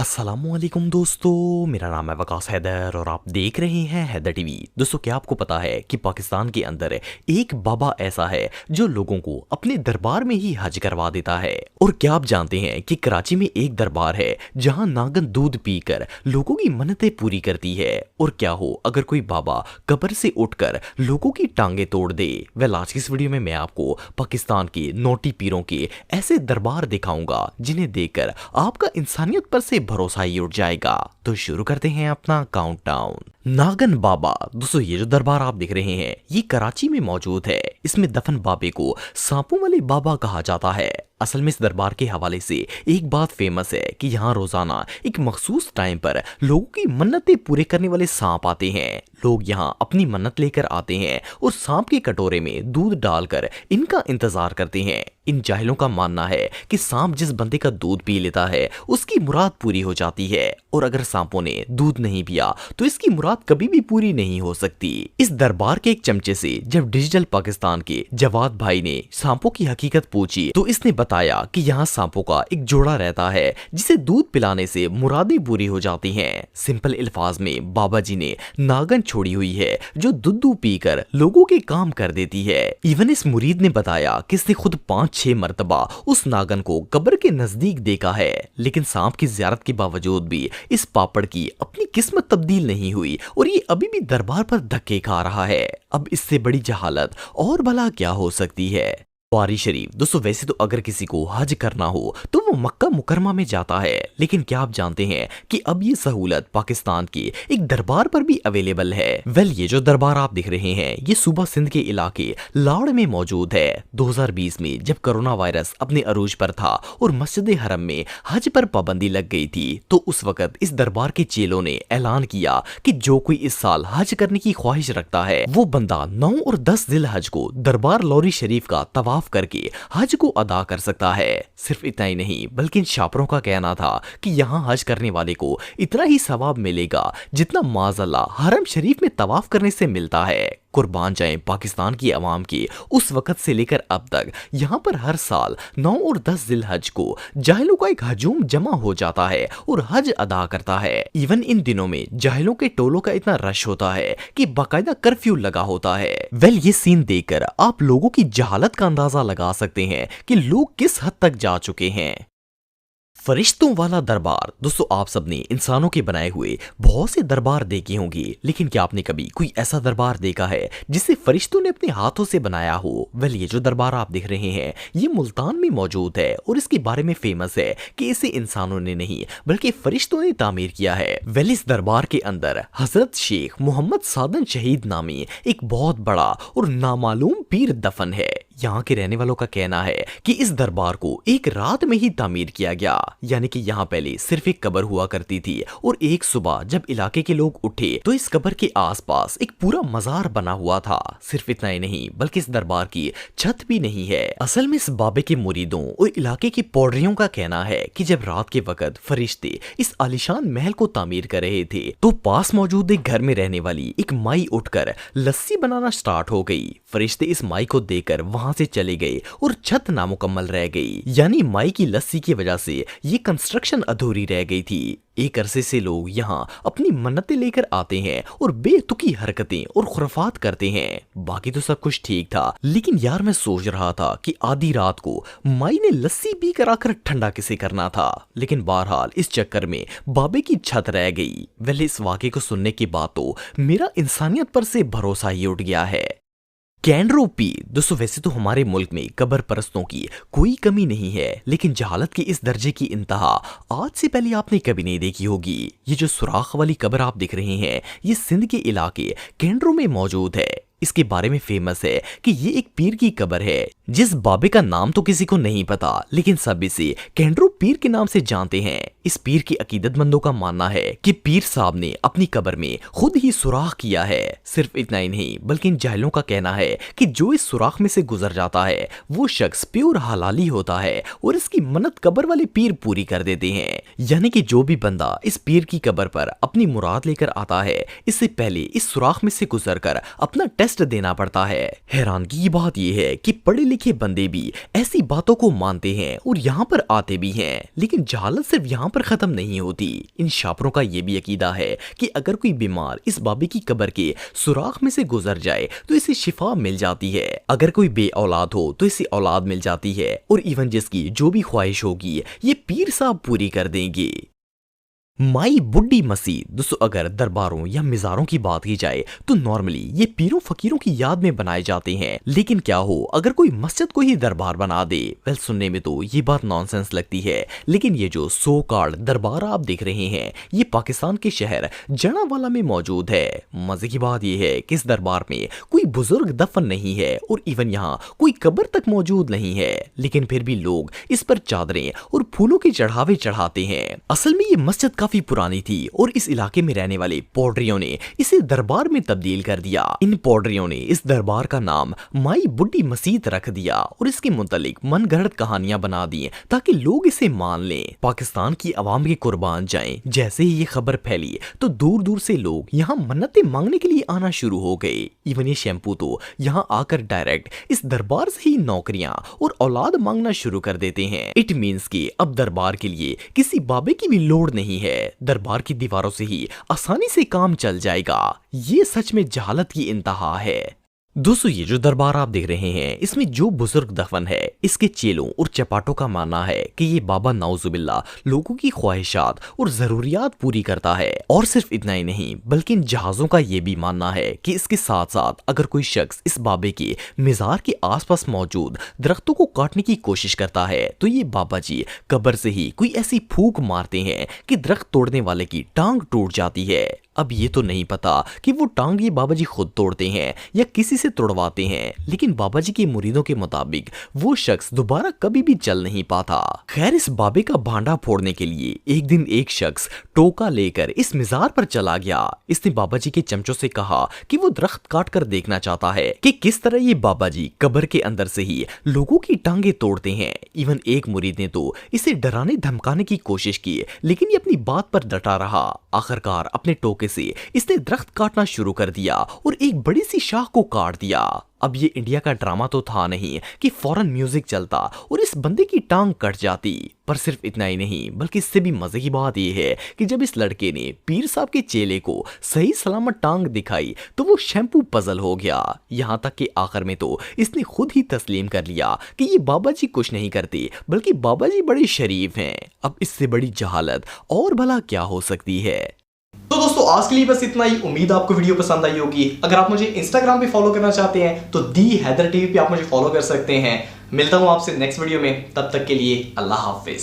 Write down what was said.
अस्सलामुअलैकुम दोस्तों, मेरा नाम है वकास हैदर और आप देख रहे हैं हैदर टीवी। दोस्तों, क्या आपको पता है कि पाकिस्तान के अंदर एक बाबा ऐसा है जो लोगों को अपने दरबार में ही हज करवा देता है। और क्या आप जानते हैं कि कराची में एक दरबार है जहां नागन दूध पीकर लोगों की मन्नतें पूरी करती है। और क्या हो अगर कोई बाबा कब्र से उठकर लोगों की टांगे तोड़ दे। वेल, आज की इस वीडियो में मैं आपको पाकिस्तान के नोटी पीरों के ऐसे दरबार दिखाऊंगा जिन्हें देखकर आपका इंसानियत पर से भरोसा ही उठ जाएगा। तो शुरू करते हैं अपना काउंटडाउन। नागन बाबा। दोस्तों, ये जो दरबार आप देख रहे हैं ये कराची में मौजूद है। इसमें दफन बाबे को सांपों वाले बाबा कहा जाता है। असल में इस दरबार के हवाले से एक बात फेमस है कि यहाँ रोजाना एक मखसूस टाइम पर लोगों की मन्नतें पूरे करने वाले सांप आते हैं। लोग यहाँ अपनी मन्नत लेकर आते हैं और सांप के कटोरे में दूध डालकर इनका इंतजार करते हैं। इन जाहिलों का मानना है कि सांप जिस बंदे का दूध पी लेता है उसकी मुराद पूरी हो जाती है, और अगर सांपों ने दूध नहीं पिया तो इसकी मुराद कभी भी पूरी नहीं हो सकती। इस दरबार के एक चमचे से जब डिजिटल पाकिस्तान के जवाद भाई ने सांपों की हकीकत पूछी तो इसने बताया कि यहाँ सांपों का एक जोड़ा रहता है जिसे दूध पिलाने से मुरादें पूरी हो जाती हैं। सिंपल अल्फाज में बाबा जी ने नागन छोड़ी हुई है जो दूध पीकर लोगों के काम कर देती है। इवन इस मुरीद ने बताया कि इसने खुद 5-6 मरतबा उस नागन को कब्र के नजदीक देखा है, लेकिन सांप की ज़ियारत के बावजूद भी इस पापड़ की अपनी किस्मत तब्दील नहीं हुई और ये अभी भी दरबार पर धक्के खा रहा है। अब इससे बड़ी जहालत और भला क्या हो सकती है। बुखारी शरीफ। दोस्तों, वैसे तो अगर किसी को हज करना हो तो वो मक्का मुकरमा में जाता है, लेकिन क्या आप जानते हैं कि अब ये सहूलत पाकिस्तान के एक दरबार पर भी अवेलेबल है। वेल, ये जो दरबार आप देख रहे हैं ये सूबा सिंध के इलाके लाड़ में मौजूद है। 2020 में जब कोरोना वायरस अपने अरूज पर था और मस्जिद हरम में हज पर पाबंदी लग गई थी, तो उस वक्त इस दरबार के चेलों ने ऐलान किया कि जो कोई इस साल हज करने की ख्वाहिश रखता है वो बंदा 9 और 10 जिल हज को दरबार लौरी शरीफ का तवाफ करके हज को अदा कर सकता है। सिर्फ इतना ही नहीं बल्कि इन शापरों का कहना था कि यहाँ हज करने वाले को इतना ही सवाब मिलेगा जितना माज़अल्लाह हरम शरीफ में तवाफ करने से मिलता है। कुर्बान जाएं पाकिस्तान की आवाम की, उस वक्त से लेकर अब तक यहाँ पर हर साल 9 और 10 जिलहज को जाहिलों का एक हजूम जमा हो जाता है और हज अदा करता है। इवन इन दिनों में जाहिलों के टोलों का इतना रश होता है कि बाकायदा कर्फ्यू लगा होता है। वेल, ये सीन देखकर आप लोगों की जहालत का अंदाजा लगा सकते हैं कि लोग किस हद तक जा चुके हैं। फरिश्तों वाला दरबार। दोस्तों, आप सबने इंसानों के बनाए हुए बहुत से दरबार देखे होंगे, लेकिन क्या आपने कभी कोई ऐसा दरबार देखा है जिसे फरिश्तों ने अपने हाथों से बनाया हो। वेल, ये जो दरबार आप देख रहे हैं ये मुल्तान में मौजूद है और इसके बारे में फेमस है कि इसे इंसानों ने नहीं बल्कि फरिश्तों ने तामीर किया है। वेल, इस दरबार के अंदर हजरत शेख मोहम्मद सादन शहीद नामी एक बहुत बड़ा और नामालूम पीर दफन है। यहाँ के रहने वालों का कहना है कि इस दरबार को एक रात में ही तामीर किया गया, यानी कि यहाँ पहले सिर्फ एक कब्र हुआ करती थी और एक सुबह जब इलाके के लोग उठे तो इस कब्र के आसपास एक पूरा मजार बना हुआ था। सिर्फ इतना ही नहीं बल्कि इस दरबार की छत भी नहीं है। असल में इस बाबे के मुरीदों और इलाके की पौड़रियों का कहना है कि जब रात के वक्त फरिश्ते इस आलिशान महल को तामीर कर रहे थे तो पास मौजूद एक घर में रहने वाली एक माई उठकर लस्सी बनाना स्टार्ट हो गई। फरिश्ते इस माई को देखकर वहां से चले गए और छत नामुकम्मल रह गई, यानी माई की लस्सी की वजह से ये कंस्ट्रक्शन अधूरी रह गई थी। एक अरसे से लोग यहाँ अपनी मन्नतें लेकर आते हैं और बेतुकी हरकतें और खुराफात करते हैं। बाकी तो सब कुछ ठीक था, लेकिन यार मैं सोच रहा था कि आधी रात को माई ने लस्सी पी कर आकर ठंडा किसे करना था, लेकिन बहरहाल इस चक्कर में बाबे की छत रह गई। वेल, इस वाक़े को सुनने के बाद तो मेरा इंसानियत पर से भरोसा ही उठ गया है। कैनरो पीर। दोस्तों, वैसे तो हमारे मुल्क में कब्र परस्तों की कोई कमी नहीं है, लेकिन जहालत के इस दर्जे की इंतहा आज से पहले आपने कभी नहीं देखी होगी। ये जो सुराख वाली कब्र आप देख रहे हैं ये सिंध के इलाके कैनरो में मौजूद है। इसके बारे में फेमस है कि ये एक पीर की कब्र है जिस बाबे का नाम तो किसी को नहीं पता, लेकिन सब इसे कैंड्रो पीर के नाम से जानते हैं। इस पीर के अकीदतमंदों का मानना है कि पीर साहब ने अपनी कब्र में खुद ही सुराख किया है। सिर्फ इतना ही नहीं बल्कि इन जाहिलों का कहना है कि जो इस सुराख में से गुजर जाता है वो शख्स प्योर हलाली होता है और इसकी मन्नत कब्र वाले पीर पूरी कर देते हैं। यानी कि जो भी बंदा इस पीर की कब्र पर अपनी मुराद लेकर आता है इससे पहले इस सुराख में से गुजर कर अपना टेस्ट देना पड़ता है। हैरानगी की बात यह है कि पढ़े लिखे बंदे भी ऐसी बातों को मानते हैं और यहाँ पर आते भी हैं, लेकिन जहालत सिर्फ यहाँ पर खत्म नहीं होती। इन शापरों का यह भी अकीदा है कि अगर कोई बीमार इस बाबे की कब्र के सुराख में से गुजर जाए तो इसे शिफा मिल जाती है। अगर कोई बे औलाद हो तो इसे औलाद मिल जाती है और इवन जिसकी जो भी ख्वाहिश होगी ये पीर साहब पूरी कर देंगे। माई बुड्ढी मस्जिद। दोस्तों अगर दरबारों या मिज़ारों की बात की जाए तो नॉर्मली ये पीरों फकीरों की याद में बनाए जाते हैं, लेकिन क्या हो अगर कोई मस्जिद को ही दरबार बना दे। वेल सुनने में तो ये बात नॉनसेंस लगती है, लेकिन ये जो सो कॉल्ड दरबार आप देख रहे हैं ये पाकिस्तान के शहर जनावाला में मौजूद है। मजे की बात यह है कि इस दरबार में कोई बुजुर्ग दफन नहीं है और इवन यहाँ कोई कब्र तक मौजूद नहीं है, लेकिन फिर भी लोग इस पर चादरें और फूलों के चढ़ावे चढ़ाते हैं। असल में ये मस्जिद काफी पुरानी थी और इस इलाके में रहने वाले पौडरियों ने इसे दरबार में तब्दील कर दिया। इन पौडरियों ने इस दरबार का नाम माई बुड्ढी मस्जिद रख दिया और इसके मुतालिक मनगढ़ंत कहानियां बना दी ताकि लोग इसे मान लें। पाकिस्तान की आवाम के कुर्बान जाएं। जैसे ही ये खबर फैली तो दूर दूर से लोग यहाँ मन्नतें मांगने के लिए आना शुरू हो गए। इवन ये शैम्पू तो यहाँ आकर डायरेक्ट इस दरबार से ही नौकरियां और औलाद मांगना शुरू कर देते हैं। इट मीन्स कि अब दरबार के लिए किसी बाबे की भी लोड़ नहीं है, दरबार की दीवारों से ही आसानी से काम चल जाएगा। ये सच में जहालत की इंतहा है। दोस्तों ये जो दरबार आप देख रहे हैं इसमें जो बुजुर्ग दफन है इसके चेलों और चपाटों का मानना है कि ये बाबा नाउजुबिल्ला लोगों की ख्वाहिशात और जरूरियात पूरी करता है। और सिर्फ इतना ही नहीं बल्कि इन जहाजों का ये भी मानना है कि इसके साथ साथ अगर कोई शख्स इस बाबे के मिजार के आसपास मौजूद दरख्तों को काटने की कोशिश करता है तो ये बाबा जी कब्र से ही कोई ऐसी फूंक मारते हैं कि दरख्त तोड़ने वाले की टांग टूट जाती है। अब ये तो नहीं पता कि वो टांग ये बाबा जी खुद तोड़ते हैं या किसी से तोड़वाते हैं, लेकिन बाबा जी के मुरीदों के मुताबिक वो शख्स दोबारा कभी भी चल नहीं पाता। खैर इस बाबे का भांडा फोड़ने के लिए एक दिन एक शख्स टोका लेकर इस मिजार पर चला गया। इसने बाबा जी के चमचों से कहा कि वो दरख्त काट कर देखना चाहता है कि किस तरह ये बाबा जी कब्र के अंदर से ही लोगों की टांगे तोड़ते हैं। इवन एक मुरीद ने तो इसे डराने धमकाने की कोशिश की, लेकिन ये अपनी बात पर डटा रहा। आखिरकार अपने टोके से इसने दरख्त काटना शुरू कर दिया और एक बड़ी सी शाख को काट दिया। अब ये इंडिया का ड्रामा तो था नहीं कि फौरन म्यूजिक चलता और इस बंदे की टांग कट जाती। पर सिर्फ इतना ही नहीं बल्कि इससे भी मजे की बात यह है कि जब इस लड़के ने पीर साहब के चेले को सही सलामत टांग दिखाई तो वो शैम्पू पजल हो गया। यहाँ तक कि आखिर में तो इसने खुद ही तस्लीम कर लिया कि ये बाबा जी कुछ नहीं करते बल्कि बाबा जी बड़े शरीफ हैं। अब इससे बड़ी जहालत और भला क्या हो सकती है। तो दोस्तों आज के लिए बस इतना ही। उम्मीद आपको वीडियो पसंद आई होगी। अगर आप मुझे इंस्टाग्राम पे फॉलो करना चाहते हैं तो दी हैदर टीवी पे आप मुझे फॉलो कर सकते हैं। मिलता हूं आपसे नेक्स्ट वीडियो में, तब तक के लिए अल्लाह हाफिज।